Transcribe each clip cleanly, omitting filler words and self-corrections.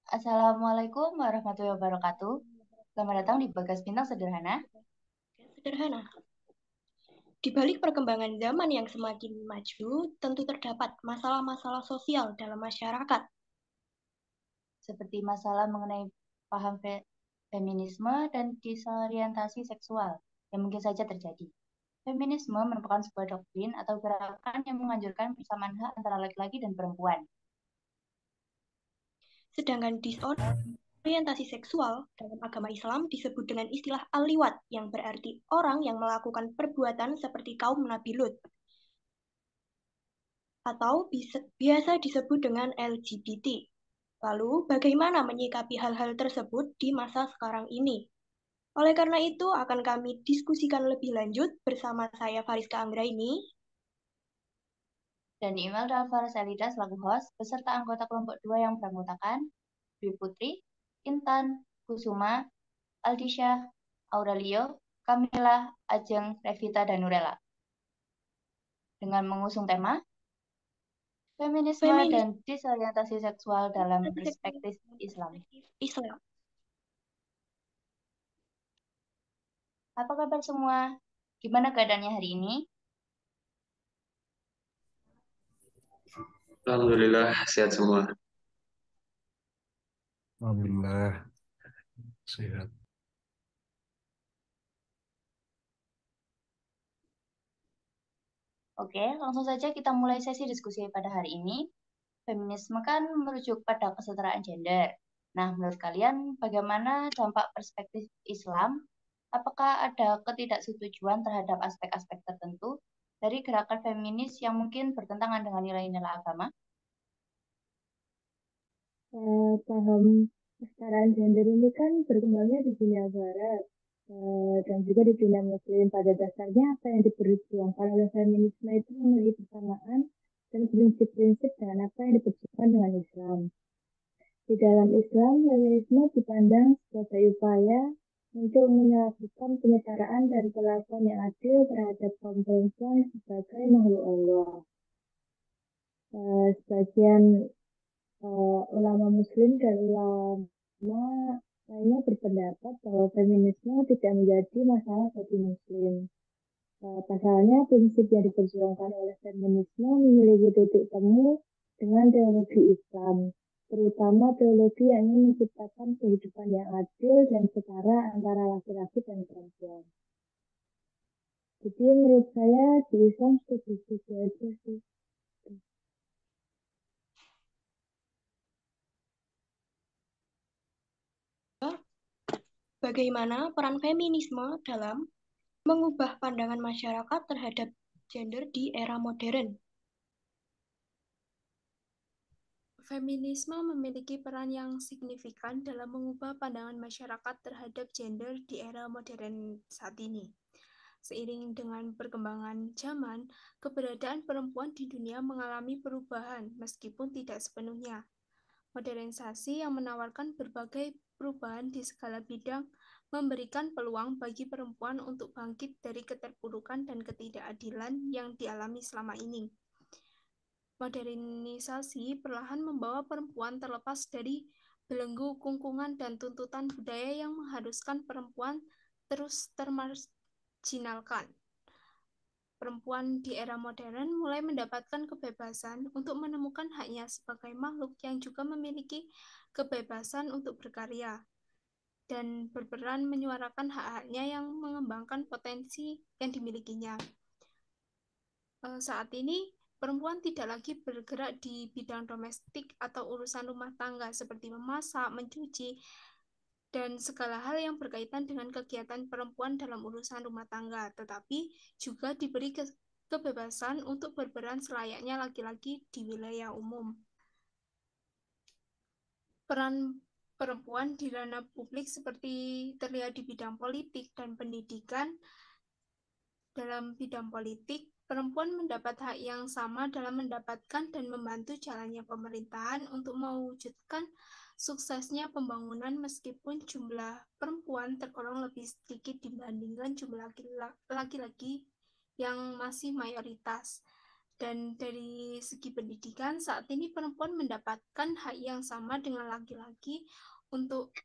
Assalamualaikum warahmatullahi wabarakatuh. Selamat datang di Bagas Bintang Sederhana. Sederhana. Di balik perkembangan zaman yang semakin maju, tentu terdapat masalah-masalah sosial dalam masyarakat. Seperti masalah mengenai paham feminisme dan disorientasi seksual yang mungkin saja terjadi. Feminisme merupakan sebuah doktrin atau gerakan yang menganjurkan persamaan hak antara laki-laki dan perempuan. Sedangkan disorientasi seksual dalam agama Islam disebut dengan istilah al-liwat, yang berarti orang yang melakukan perbuatan seperti kaum Nabi Lut, atau biasa disebut dengan LGBT. Lalu, bagaimana menyikapi hal-hal tersebut di masa sekarang ini? Oleh karena itu, akan kami diskusikan lebih lanjut bersama saya Fariska Anggraini. Dan Imelda Alvarez Elida selaku host, beserta anggota kelompok 2 yang beranggotakan Dwi Putri, Intan, Kusuma, Aldisha, Aurelio, Camilla, Ajeng, Revita, dan Nurella. Dengan mengusung tema Feminisme dan Feminisme disorientasi seksual dalam perspektif Islam. Islam. Apa kabar semua? Gimana keadaannya hari ini? Alhamdulillah sehat semua. Alhamdulillah sehat. Oke, langsung saja kita mulai sesi diskusi pada hari ini. Feminisme kan merujuk pada kesetaraan gender. Nah, menurut kalian bagaimana dampak perspektif Islam? Apakah ada ketidaksetujuan terhadap aspek-aspek tertentu dari gerakan feminis yang mungkin bertentangan dengan nilai-nilai agama? Paham kesetaraan gender ini kan berkembangnya di dunia barat dan juga di dunia muslim. Pada dasarnya apa yang diperjuangkan oleh feminisme itu memiliki persamaan dan prinsip-prinsip dengan apa yang diperjuangkan dengan Islam. Di dalam Islam, feminisme dipandang sebagai upaya untuk melakukan penyetaraan dan perlakuan yang adil terhadap kaum perempuan sebagai makhluk Allah. Sebagian ulama muslim dan ulama lainnya berpendapat bahwa feminisme tidak menjadi masalah bagi muslim. Pasalnya, prinsip yang diperjuangkan oleh feminisme memiliki titik temu dengan teologi Islam, terutama teologi yang ingin menciptakan kehidupan yang adil dan setara antara laki-laki dan perempuan. Jadi menurut saya di Islam setuju aja sih. Bagaimana peran feminisme dalam mengubah pandangan masyarakat terhadap gender di era modern? Feminisme memiliki peran yang signifikan dalam mengubah pandangan masyarakat terhadap gender di era modern saat ini. Seiring dengan perkembangan zaman, keberadaan perempuan di dunia mengalami perubahan meskipun tidak sepenuhnya. Modernisasi yang menawarkan berbagai perubahan di segala bidang memberikan peluang bagi perempuan untuk bangkit dari keterpurukan dan ketidakadilan yang dialami selama ini. Modernisasi perlahan membawa perempuan terlepas dari belenggu kungkungan dan tuntutan budaya yang mengharuskan perempuan terus termarginalkan. Perempuan di era modern mulai mendapatkan kebebasan untuk menemukan haknya sebagai makhluk yang juga memiliki kebebasan untuk berkarya dan berperan menyuarakan hak-haknya yang mengembangkan potensi yang dimilikinya. Saat ini, perempuan tidak lagi bergerak di bidang domestik atau urusan rumah tangga seperti memasak, mencuci, dan segala hal yang berkaitan dengan kegiatan perempuan dalam urusan rumah tangga, tetapi juga diberi kebebasan untuk berperan selayaknya laki-laki di wilayah umum. Peran perempuan di ranah publik seperti terlihat di bidang politik dan pendidikan. Dalam bidang politik, perempuan mendapat hak yang sama dalam mendapatkan dan membantu jalannya pemerintahan untuk mewujudkan suksesnya pembangunan meskipun jumlah perempuan tergolong lebih sedikit dibandingkan jumlah laki-laki yang masih mayoritas. Dan dari segi pendidikan, saat ini perempuan mendapatkan hak yang sama dengan laki-laki untuk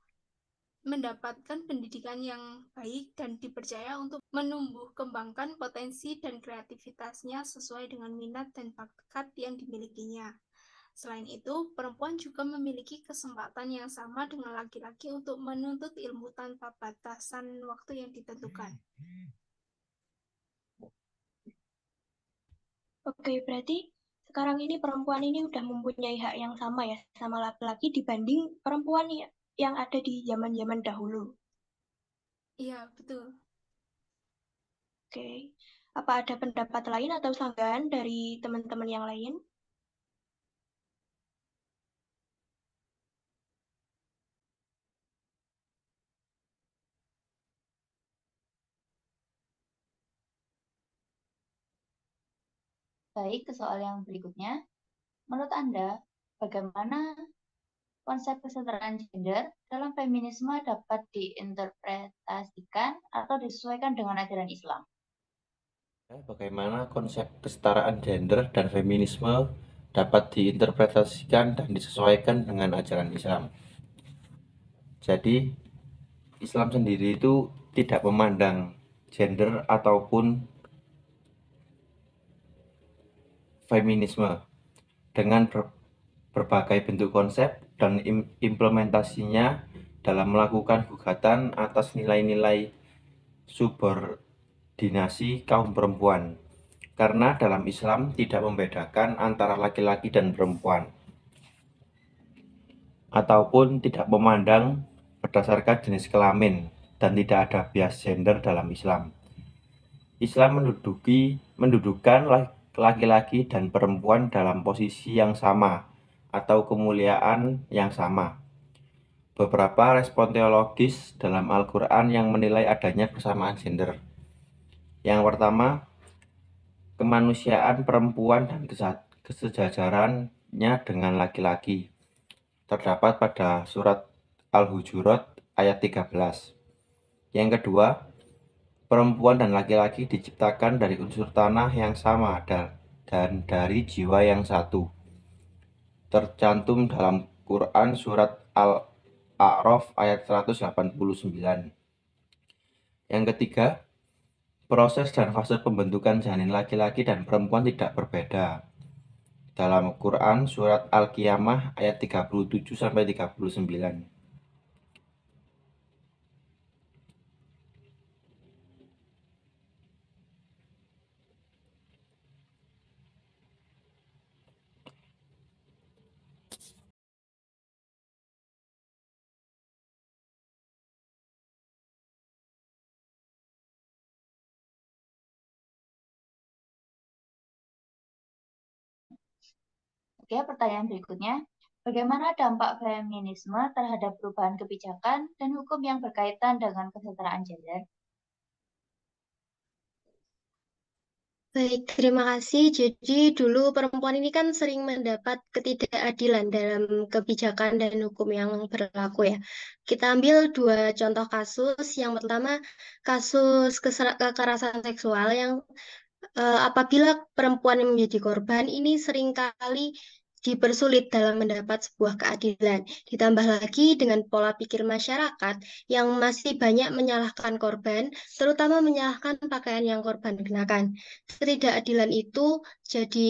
mendapatkan pendidikan yang baik dan dipercaya untuk menumbuh kembangkan potensi dan kreativitasnya sesuai dengan minat dan bakat yang dimilikinya. Selain itu, perempuan juga memiliki kesempatan yang sama dengan laki-laki untuk menuntut ilmu tanpa batasan waktu yang ditentukan. Oke, berarti sekarang ini perempuan ini udah mempunyai hak yang sama ya sama laki-laki dibanding perempuan yang ada di zaman-zaman dahulu. Iya, betul. Oke, apa ada pendapat lain atau sanggahan dari teman-teman yang lain? Baik, ke soal yang berikutnya. Menurut Anda, bagaimana konsep kesetaraan gender dalam feminisme dapat diinterpretasikan atau disesuaikan dengan ajaran Islam? Bagaimana konsep kesetaraan gender dan feminisme dapat diinterpretasikan dan disesuaikan dengan ajaran Islam? Jadi, Islam sendiri itu tidak memandang gender ataupun feminisme dengan berbagai bentuk konsep dan implementasinya dalam melakukan gugatan atas nilai-nilai subordinasi kaum perempuan. Karena dalam Islam tidak membedakan antara laki-laki dan perempuan, ataupun tidak memandang berdasarkan jenis kelamin, dan tidak ada bias gender dalam Islam. Islam mendudukan laki-laki dan perempuan dalam posisi yang sama atau kemuliaan yang sama. Beberapa respon teologis dalam Al-Quran yang menilai adanya kesamaan gender. Yang pertama, kemanusiaan perempuan dan kesejajarannya dengan laki-laki terdapat pada surat Al-Hujurat ayat 13. Yang kedua, perempuan dan laki-laki diciptakan dari unsur tanah yang sama dan dari jiwa yang satu. Tercantum dalam Quran surat Al-A'raf ayat 189. Yang ketiga, proses dan fase pembentukan janin laki-laki dan perempuan tidak berbeda. Dalam Quran surat Al-Qiyamah ayat 37-39. Oke, pertanyaan berikutnya. Bagaimana dampak feminisme terhadap perubahan kebijakan dan hukum yang berkaitan dengan kesetaraan gender? Baik, terima kasih. Jadi dulu perempuan ini kan sering mendapat ketidakadilan dalam kebijakan dan hukum yang berlaku ya. Kita ambil dua contoh kasus. Yang pertama, kasus kekerasan seksual yang apabila perempuan yang menjadi korban ini seringkali dipersulit dalam mendapat sebuah keadilan. Ditambah lagi dengan pola pikir masyarakat yang masih banyak menyalahkan korban, terutama menyalahkan pakaian yang korban kenakan. Ketidakadilan itu jadi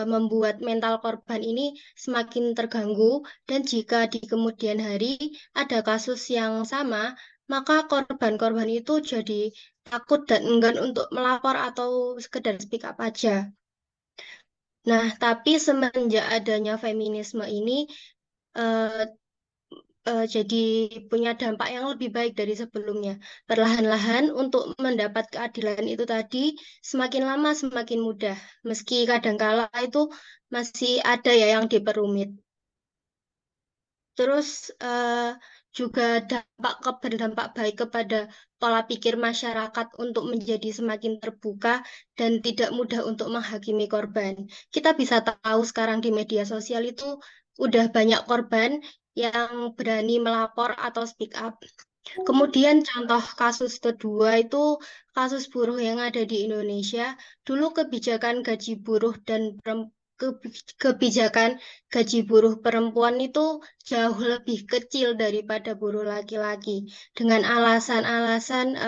membuat mental korban ini semakin terganggu, dan jika di kemudian hari ada kasus yang sama, maka korban-korban itu jadi takut dan enggan untuk melapor atau sekedar speak up aja. Nah, tapi semenjak adanya feminisme ini jadi punya dampak yang lebih baik dari sebelumnya. Perlahan-lahan untuk mendapat keadilan itu tadi semakin lama semakin mudah, meski kadangkala itu masih ada ya yang diperumit. Terus juga berdampak baik kepada pola pikir masyarakat untuk menjadi semakin terbuka dan tidak mudah untuk menghakimi korban. Kita bisa tahu sekarang di media sosial itu udah banyak korban yang berani melapor atau speak up. Kemudian contoh kasus kedua itu kasus buruh yang ada di Indonesia. Dulu kebijakan gaji buruh dan kebijakan gaji buruh perempuan itu jauh lebih kecil daripada buruh laki-laki. Dengan alasan-alasan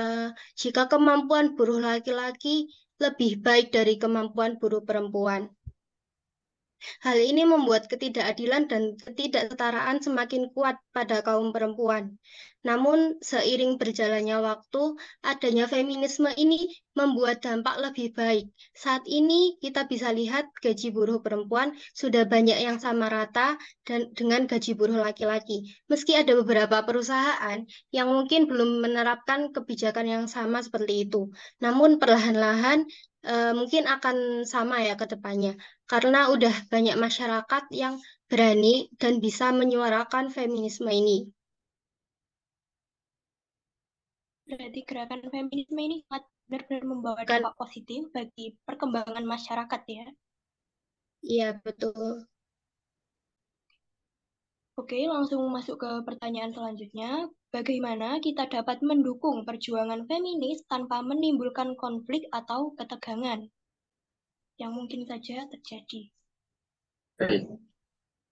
jika kemampuan buruh laki-laki lebih baik dari kemampuan buruh perempuan. Hal ini membuat ketidakadilan dan ketidaksetaraan semakin kuat pada kaum perempuan. Namun, seiring berjalannya waktu, adanya feminisme ini membuat dampak lebih baik. Saat ini kita bisa lihat gaji buruh perempuan sudah banyak yang sama rata dan dengan gaji buruh laki-laki. Meski ada beberapa perusahaan yang mungkin belum menerapkan kebijakan yang sama seperti itu. Namun perlahan-lahan mungkin akan sama ya ke depannya. Karena udah banyak masyarakat yang berani dan bisa menyuarakan feminisme ini. Berarti gerakan feminisme ini sangat benar-benar membawa Kan? dampak positif bagi perkembangan masyarakat ya. Iya, betul. Oke, langsung masuk ke pertanyaan selanjutnya. Bagaimana kita dapat mendukung perjuangan feminis tanpa menimbulkan konflik atau ketegangan yang mungkin saja terjadi? Baik.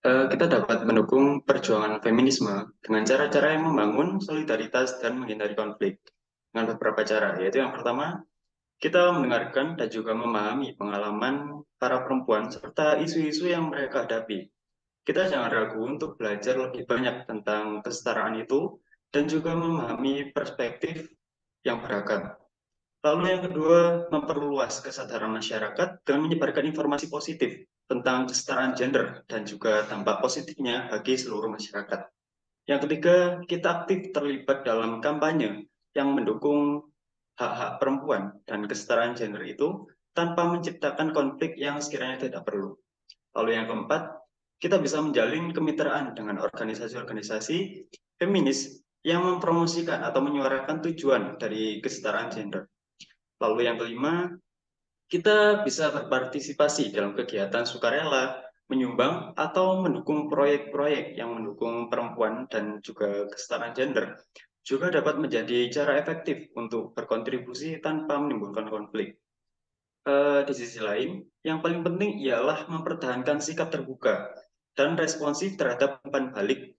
Kita dapat mendukung perjuangan feminisme dengan cara-cara yang membangun solidaritas dan menghindari konflik. Dengan beberapa cara, yaitu yang pertama, kita mendengarkan dan juga memahami pengalaman para perempuan serta isu-isu yang mereka hadapi. Kita jangan ragu untuk belajar lebih banyak tentang kesetaraan itu dan juga memahami perspektif yang beragam. Lalu yang kedua, memperluas kesadaran masyarakat dengan menyebarkan informasi positif tentang kesetaraan gender dan juga dampak positifnya bagi seluruh masyarakat. Yang ketiga, kita aktif terlibat dalam kampanye yang mendukung hak-hak perempuan dan kesetaraan gender itu tanpa menciptakan konflik yang sekiranya tidak perlu. Lalu yang keempat, kita bisa menjalin kemitraan dengan organisasi-organisasi feminis yang mempromosikan atau menyuarakan tujuan dari kesetaraan gender. Lalu yang kelima, kita bisa berpartisipasi dalam kegiatan sukarela, menyumbang atau mendukung proyek-proyek yang mendukung perempuan dan juga kesetaraan gender. Juga dapat menjadi cara efektif untuk berkontribusi tanpa menimbulkan konflik. Di sisi lain, yang paling penting ialah mempertahankan sikap terbuka dan responsif terhadap umpan balik.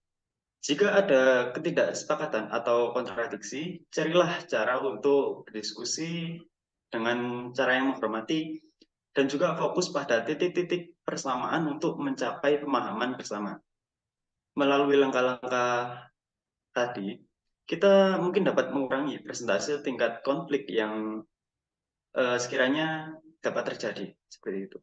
Jika ada ketidaksepakatan atau kontradiksi, carilah cara untuk berdiskusi dengan cara yang menghormati dan juga fokus pada titik-titik persamaan untuk mencapai pemahaman bersama. Melalui langkah-langkah tadi, kita mungkin dapat mengurangi persentase tingkat konflik yang sekiranya dapat terjadi seperti itu.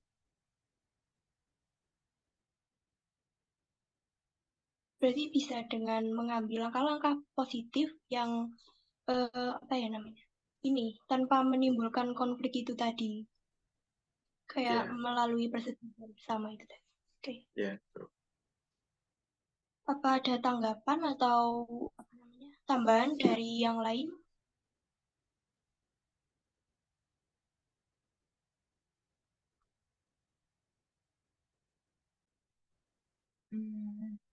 Berarti bisa dengan mengambil langkah-langkah positif yang apa ya namanya? Ini tanpa menimbulkan konflik itu tadi. Kayak melalui persetujuan bersama itu tadi. Oke. Ya. Apa ada tanggapan atau apa namanya? Tambahan dari yang lain?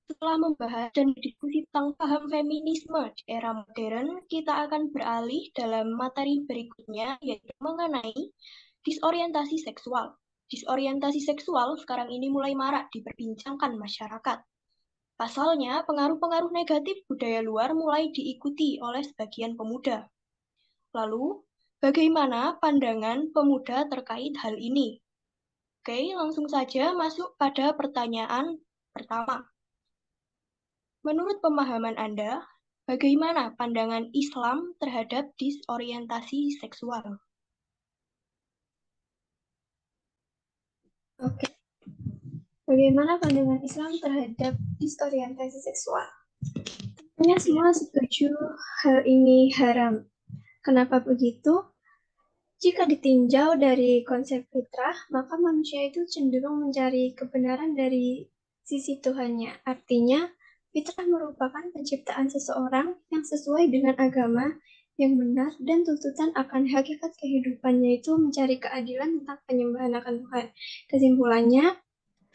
Setelah membahas dan berdiskusi tentang paham feminisme di era modern, kita akan beralih dalam materi berikutnya, yaitu mengenai disorientasi seksual. Disorientasi seksual sekarang ini mulai marak diperbincangkan masyarakat. Pasalnya, pengaruh-pengaruh negatif budaya luar mulai diikuti oleh sebagian pemuda. Lalu, bagaimana pandangan pemuda terkait hal ini? Oke, langsung saja masuk pada pertanyaan pertama. Menurut pemahaman Anda, bagaimana pandangan Islam terhadap disorientasi seksual? Oke. Bagaimana pandangan Islam terhadap disorientasi seksual? Tentunya semua setuju hal ini haram. Kenapa begitu? Jika ditinjau dari konsep fitrah, maka manusia itu cenderung mencari kebenaran dari sisi Tuhannya. Artinya, fitrah merupakan penciptaan seseorang yang sesuai dengan agama yang benar dan tuntutan akan hakikat kehidupannya itu mencari keadilan tentang penyembahan akan Tuhan. Kesimpulannya,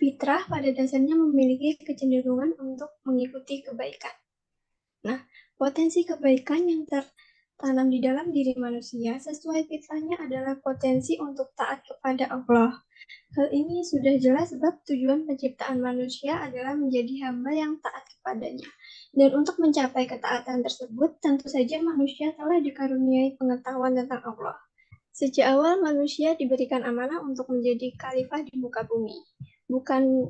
fitrah pada dasarnya memiliki kecenderungan untuk mengikuti kebaikan. Nah, Potensi kebaikan yang tertanam di dalam diri manusia sesuai fitrahnya adalah potensi untuk taat kepada Allah. Hal ini sudah jelas sebab tujuan penciptaan manusia adalah menjadi hamba yang taat kepadanya. Dan untuk mencapai ketaatan tersebut, tentu saja manusia telah dikaruniai pengetahuan tentang Allah. Sejak awal manusia diberikan amanah untuk menjadi khalifah di muka bumi, bukan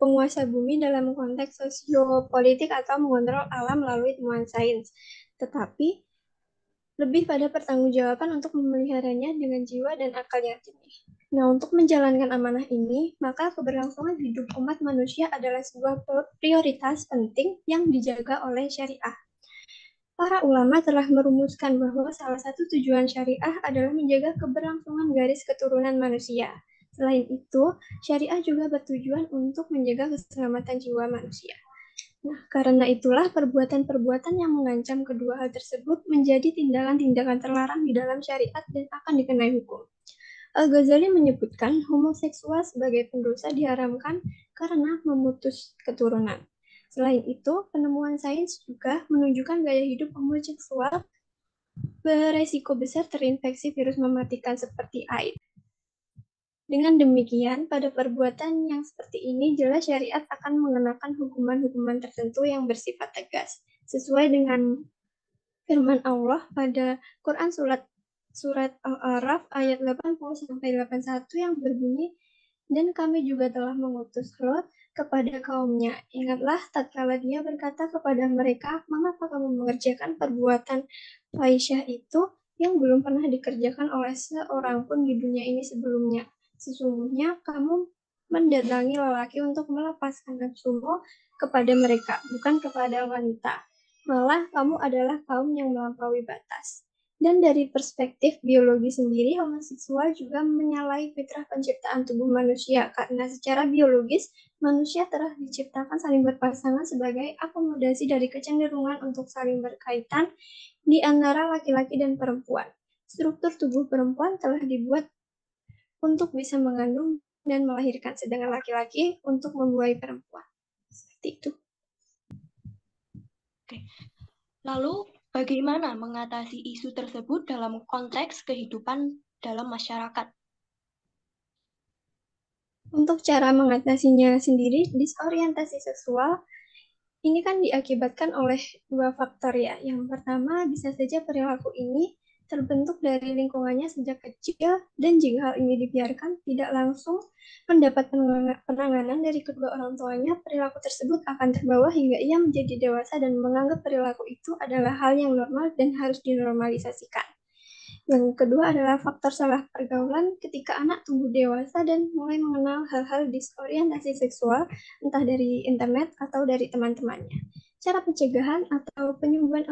penguasa bumi dalam konteks sosiopolitik atau mengontrol alam melalui temuan sains, tetapi lebih pada pertanggungjawaban untuk memeliharanya dengan jiwa dan akal yang jernih. Nah, untuk menjalankan amanah ini, maka keberlangsungan hidup umat manusia adalah sebuah prioritas penting yang dijaga oleh syariah. Para ulama telah merumuskan bahwa salah satu tujuan syariah adalah menjaga keberlangsungan garis keturunan manusia. Selain itu, syariah juga bertujuan untuk menjaga keselamatan jiwa manusia. Nah, karena itulah perbuatan-perbuatan yang mengancam kedua hal tersebut menjadi tindakan-tindakan terlarang di dalam syariat dan akan dikenai hukum. Al-Ghazali menyebutkan homoseksual sebagai pendosa diharamkan karena memutus keturunan. Selain itu, penemuan sains juga menunjukkan gaya hidup homoseksual beresiko besar terinfeksi virus mematikan seperti AIDS. Dengan demikian, pada perbuatan yang seperti ini, jelas syariat akan mengenakan hukuman-hukuman tertentu yang bersifat tegas, sesuai dengan firman Allah pada Quran Surat Al-A'raf ayat 80-81 yang berbunyi, dan kami juga telah mengutus Lot kepada kaumnya. Ingatlah tatkala dia berkata kepada mereka, mengapa kamu mengerjakan perbuatan fahisyah itu yang belum pernah dikerjakan oleh seorang pun di dunia ini sebelumnya. Sesungguhnya kamu mendatangi lelaki untuk melepaskan nafsumu kepada mereka, bukan kepada wanita. Malah kamu adalah kaum yang melampaui batas. Dan dari perspektif biologi sendiri, homoseksual juga menyalahi fitrah penciptaan tubuh manusia, karena secara biologis, manusia telah diciptakan saling berpasangan sebagai akomodasi dari kecenderungan untuk saling berkaitan di antara laki-laki dan perempuan. Struktur tubuh perempuan telah dibuat untuk bisa mengandung dan melahirkan, sedangkan laki-laki untuk membuahi perempuan. Seperti itu. Oke. Lalu, bagaimana mengatasi isu tersebut dalam konteks kehidupan dalam masyarakat? Untuk cara mengatasinya sendiri, disorientasi seksual ini kan diakibatkan oleh dua faktor ya. Yang pertama, bisa saja perilaku ini terbentuk dari lingkungannya sejak kecil, dan jika hal ini dibiarkan tidak langsung mendapat penanganan dari kedua orang tuanya, perilaku tersebut akan terbawa hingga ia menjadi dewasa dan menganggap perilaku itu adalah hal yang normal dan harus dinormalisasikan. Yang kedua adalah faktor salah pergaulan ketika anak tumbuh dewasa dan mulai mengenal hal-hal disorientasi seksual, entah dari internet atau dari teman-temannya. Cara pencegahan atau penyembuhan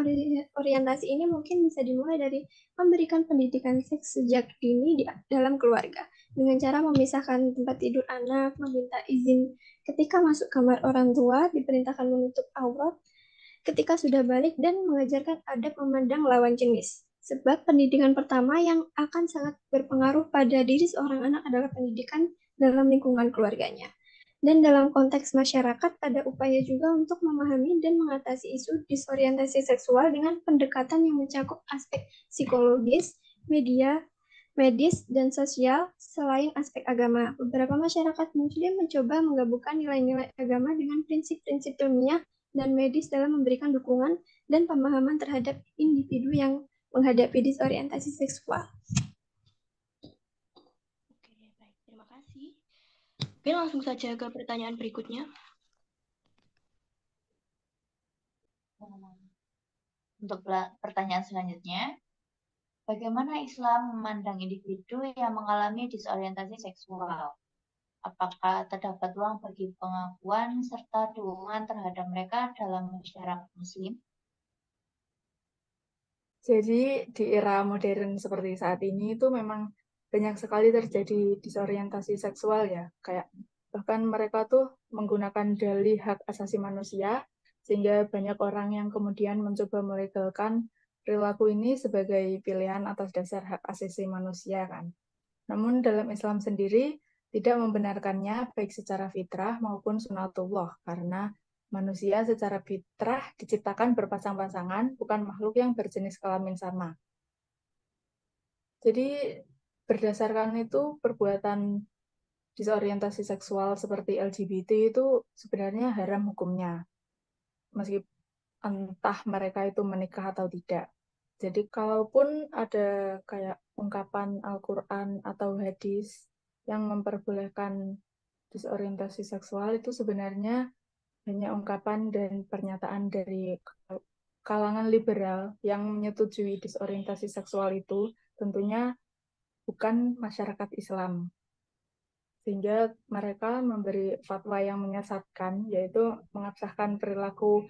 orientasi ini mungkin bisa dimulai dari memberikan pendidikan seks sejak dini di dalam keluarga, dengan cara memisahkan tempat tidur anak, meminta izin ketika masuk kamar orang tua, diperintahkan menutup aurat ketika sudah balik, dan mengajarkan adab memandang lawan jenis. Sebab pendidikan pertama yang akan sangat berpengaruh pada diri seorang anak adalah pendidikan dalam lingkungan keluarganya. Dan dalam konteks masyarakat, ada upaya juga untuk memahami dan mengatasi isu disorientasi seksual dengan pendekatan yang mencakup aspek psikologis, medis, dan sosial selain aspek agama. Beberapa masyarakat Muslim mencoba menggabungkan nilai-nilai agama dengan prinsip-prinsip ilmiah dan medis dalam memberikan dukungan dan pemahaman terhadap individu yang menghadapi disorientasi seksual. Oke, baik. Terima kasih. Oke, langsung saja ke pertanyaan berikutnya. Untuk pertanyaan selanjutnya, bagaimana Islam memandang individu yang mengalami disorientasi seksual? Apakah terdapat ruang bagi pengakuan serta dukungan terhadap mereka dalam masyarakat Muslim? Jadi di era modern seperti saat ini itu memang banyak sekali terjadi disorientasi seksual ya. Kayak bahkan mereka tuh menggunakan dalih hak asasi manusia, sehingga banyak orang yang kemudian mencoba melegalkan perilaku ini sebagai pilihan atas dasar hak asasi manusia kan. Namun dalam Islam sendiri tidak membenarkannya baik secara fitrah maupun sunatullah, karena Manusia secara fitrah diciptakan berpasang-pasangan, bukan makhluk yang berjenis kelamin sama. Jadi berdasarkan itu perbuatan disorientasi seksual seperti LGBT itu sebenarnya haram hukumnya, meski entah mereka itu menikah atau tidak. Jadi kalaupun ada kayak ungkapan Al-Quran atau hadis yang memperbolehkan disorientasi seksual, itu sebenarnya hanya ungkapan dan pernyataan dari kalangan liberal yang menyetujui disorientasi seksual itu, tentunya bukan masyarakat Islam. Sehingga mereka memberi fatwa yang menyesatkan, yaitu mengabsahkan perilaku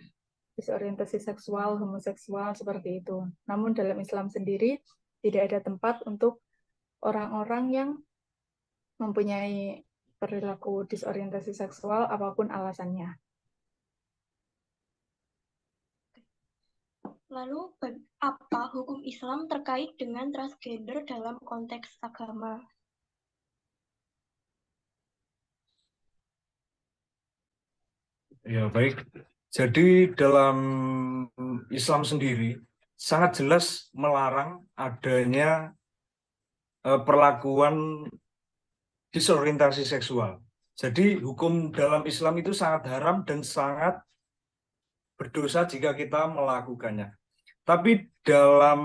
disorientasi seksual, homoseksual seperti itu. Namun dalam Islam sendiri tidak ada tempat untuk orang-orang yang mempunyai perilaku disorientasi seksual apapun alasannya. Lalu, apa hukum Islam terkait dengan transgender dalam konteks agama? Ya, baik. Jadi dalam Islam sendiri sangat jelas melarang adanya perlakuan disorientasi seksual. Jadi hukum dalam Islam itu sangat haram dan sangat berdosa jika kita melakukannya. Tapi dalam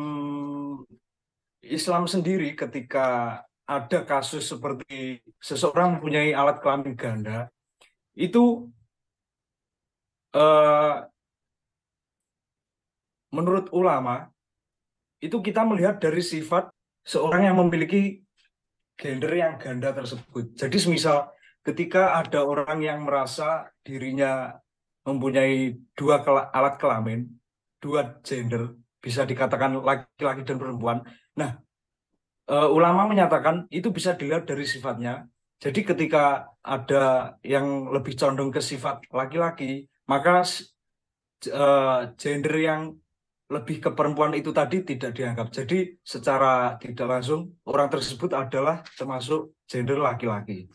Islam sendiri ketika ada kasus seperti seseorang mempunyai alat kelamin ganda, itu menurut ulama itu kita melihat dari sifat seorang yang memiliki gender yang ganda tersebut. Jadi semisal ketika ada orang yang merasa dirinya mempunyai dua alat kelamin, dua gender, bisa dikatakan laki-laki dan perempuan. Nah, ulama menyatakan itu bisa dilihat dari sifatnya. Jadi ketika ada yang lebih condong ke sifat laki-laki, maka gender yang lebih ke perempuan itu tadi tidak dianggap. Jadi secara tidak langsung orang tersebut adalah termasuk gender laki-laki.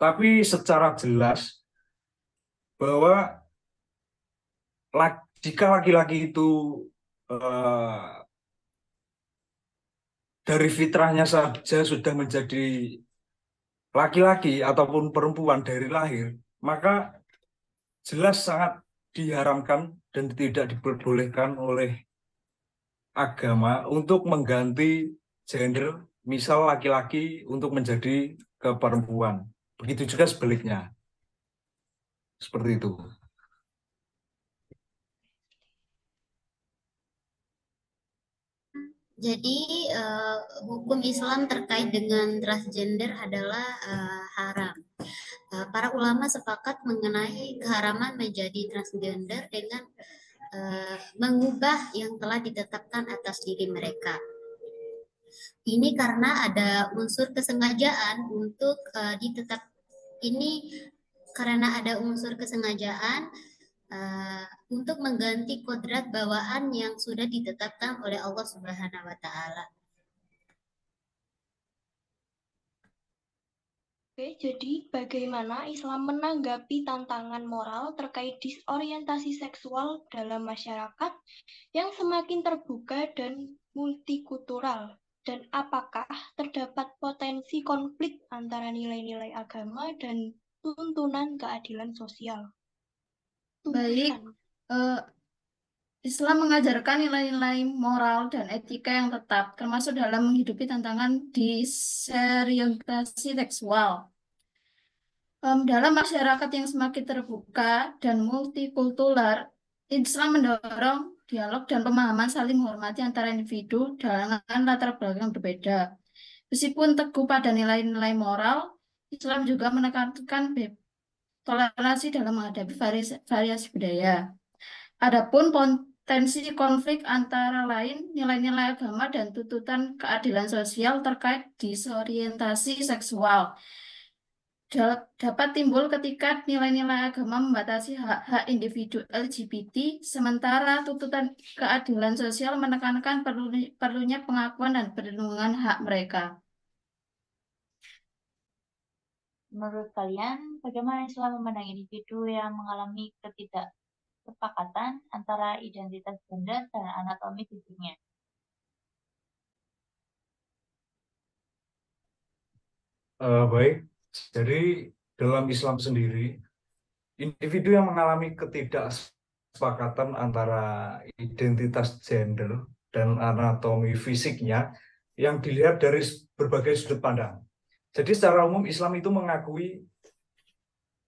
Tapi secara jelas bahwa jika laki-laki itu dari fitrahnya saja sudah menjadi laki-laki ataupun perempuan dari lahir, maka jelas sangat diharamkan dan tidak diperbolehkan oleh agama untuk mengganti gender, misal laki-laki untuk menjadi ke perempuan. Begitu juga sebaliknya. Seperti itu. Jadi hukum Islam terkait dengan transgender adalah haram. Para ulama sepakat mengenai keharaman menjadi transgender dengan mengubah yang telah ditetapkan atas diri mereka. Ini karena ada unsur kesengajaan untuk untuk mengganti kodrat bawaan yang sudah ditetapkan oleh Allah Subhanahu wa Ta'ala. Oke, jadi bagaimana Islam menanggapi tantangan moral terkait disorientasi seksual dalam masyarakat yang semakin terbuka dan multikultural? Dan apakah terdapat potensi konflik antara nilai-nilai agama dan tuntunan keadilan sosial? Baik, Islam mengajarkan nilai-nilai moral dan etika yang tetap, termasuk dalam menghidupi tantangan disorientasi seksual. Dalam masyarakat yang semakin terbuka dan multikultural, Islam mendorong dialog dan pemahaman saling menghormati antara individu dengan latar belakang berbeda. Meskipun teguh pada nilai-nilai moral, Islam juga menekankan toleransi dalam menghadapi variasi budaya. Adapun potensi konflik antara lain nilai-nilai agama dan tuntutan keadilan sosial terkait disorientasi seksual dapat timbul ketika nilai-nilai agama membatasi hak-hak individu LGBT, sementara tuntutan keadilan sosial menekankan perlunya pengakuan dan perlindungan hak mereka. Menurut kalian, bagaimana Islam memandang individu yang mengalami ketidaksepakatan antara identitas gender dan anatomi fisiknya? Baik, jadi dalam Islam sendiri, individu yang mengalami ketidaksepakatan antara identitas gender dan anatomi fisiknya yang dilihat dari berbagai sudut pandang. Jadi secara umum Islam itu mengakui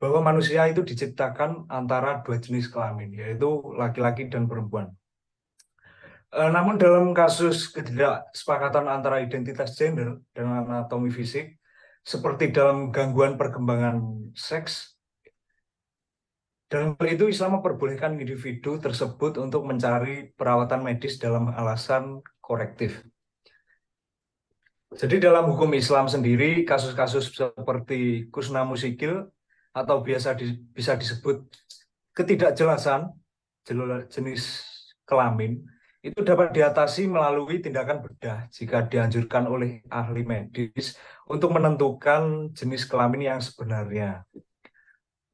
bahwa manusia itu diciptakan antara dua jenis kelamin, yaitu laki-laki dan perempuan. Namun dalam kasus ketidaksepakatan antara identitas gender dan anatomi fisik, seperti dalam gangguan perkembangan seks, dalam hal itu Islam memperbolehkan individu tersebut untuk mencari perawatan medis dalam alasan korektif. Jadi dalam hukum Islam sendiri, kasus-kasus seperti kusna musikil atau bisa disebut ketidakjelasan jenis kelamin itu dapat diatasi melalui tindakan bedah jika dianjurkan oleh ahli medis untuk menentukan jenis kelamin yang sebenarnya.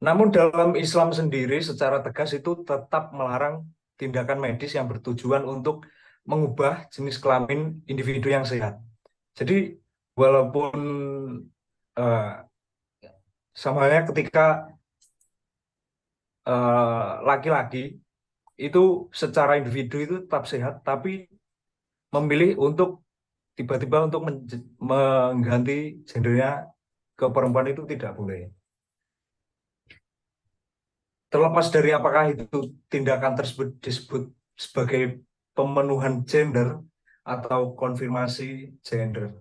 Namun dalam Islam sendiri secara tegas itu tetap melarang tindakan medis yang bertujuan untuk mengubah jenis kelamin individu yang sehat. Jadi walaupun sama halnya ketika laki-laki itu secara individu itu tetap sehat, tapi memilih untuk tiba-tiba untuk mengganti gendernya ke perempuan itu tidak boleh. Terlepas dari apakah itu tindakan tersebut disebut sebagai pemenuhan gender atau konfirmasi gender.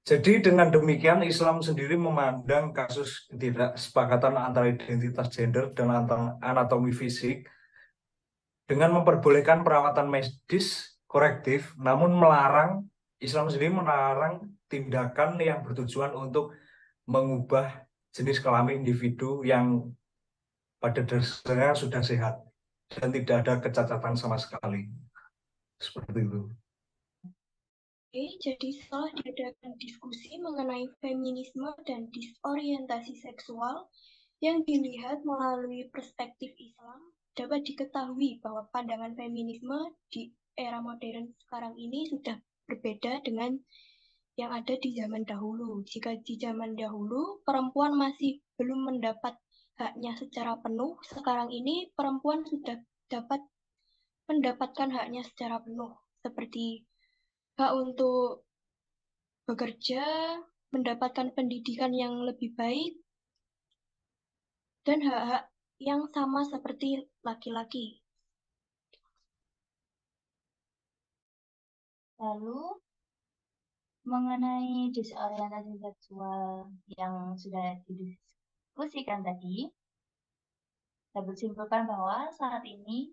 Jadi dengan demikian Islam sendiri memandang kasus ketidaksepakatan antara identitas gender dan anatomi fisik dengan memperbolehkan perawatan medis korektif, namun Islam sendiri melarang tindakan yang bertujuan untuk mengubah jenis kelamin individu yang pada dasarnya sudah sehat dan tidak ada kecacatan sama sekali. Seperti itu. Oke, jadi setelah diadakan diskusi mengenai feminisme dan disorientasi seksual yang dilihat melalui perspektif Islam, dapat diketahui bahwa pandangan feminisme di era modern sekarang ini sudah berbeda dengan yang ada di zaman dahulu. Jika di zaman dahulu perempuan masih belum mendapat haknya secara penuh, sekarang ini perempuan sudah dapat mendapatkan haknya secara penuh, seperti hak untuk bekerja, mendapatkan pendidikan yang lebih baik, dan hak-hak yang sama seperti laki-laki. Lalu, mengenai disorientasi seksual yang sudah didiskusikan tadi, dapat simpulkan bahwa saat ini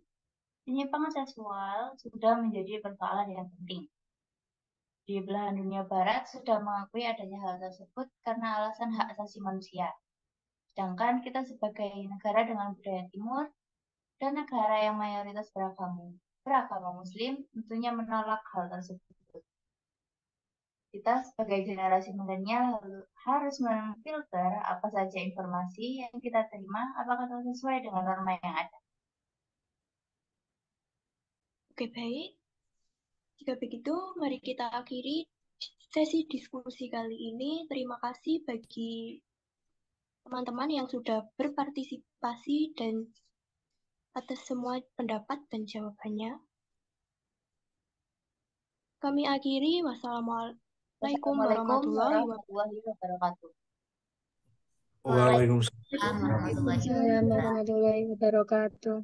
penyimpangan seksual sudah menjadi persoalan yang penting. Di belahan dunia barat sudah mengakui adanya hal tersebut karena alasan hak asasi manusia. Sedangkan kita sebagai negara dengan budaya timur dan negara yang mayoritas beragama Muslim tentunya menolak hal tersebut. Kita sebagai generasi milenial harus memfilter apa saja informasi yang kita terima apakah sesuai dengan norma yang ada. Oke, baik. Jika begitu, mari kita akhiri sesi diskusi kali ini. Terima kasih bagi teman-teman yang sudah berpartisipasi dan atas semua pendapat dan jawabannya. Kami akhiri. Wassalamualaikum warahmatullahi wabarakatuh. Waalaikumsalam warahmatullahi wabarakatuh. Warahmatullahi wabarakatuh.